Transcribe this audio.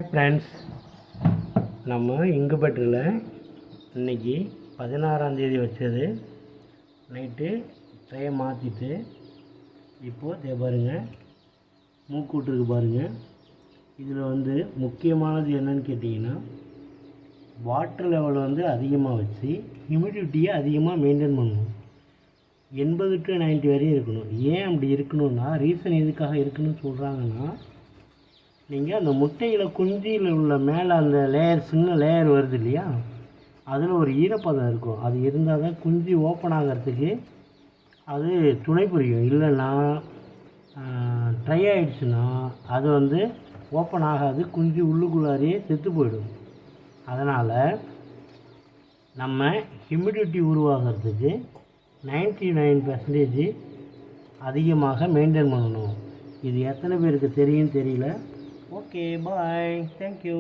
Friends, நம்ம இங்குபெட்டரில் இன்றைக்கி 16ஆம் தேதி வச்சது நைட்டு ட்ரையை மாற்றிட்டு இப்போது பாருங்கள் மூக்கூட்டுருக்கு பாருங்கள். இதில் முக்கியமானது என்னன்னு கேட்டிங்கன்னா, வாட்டர் லெவல் அதிகமாக வச்சு ஹியூமிடிட்டியை அதிகமாக மெயின்டைன் பண்ணணும். 80 to 90 வரையும் இருக்கணும். ஏன் அப்படி இருக்கணும்னா, ரீசன் எதுக்காக இருக்குன்னு சொல்கிறாங்கன்னா, நீங்கள் அந்த முட்டையில் குஞ்சியில் உள்ள மேலே அந்த லேயர் சின்ன லேயர் வருது இல்லையா, அதில் ஒரு ஈரப்பதம் இருக்கும். அது இருந்தால் தான் குஞ்சு ஓப்பன் ஆகிறதுக்கு அது துணை புரியும். இல்லைன்னா ட்ரை ஆகிடுச்சுன்னா அது ஓப்பன் ஆகாது, குஞ்சு உள்ளுக்குள்ளாரையே செத்து போயிடும். அதனால் நம்ம ஹியூமிடிட்டி உருவாகிறதுக்கு 99% அதிகமாக மெயின்டைன் பண்ணணும். இது எத்தனை பேருக்கு தெரியும் தெரியல. ஓகே, பாய், தேங்க்யூ.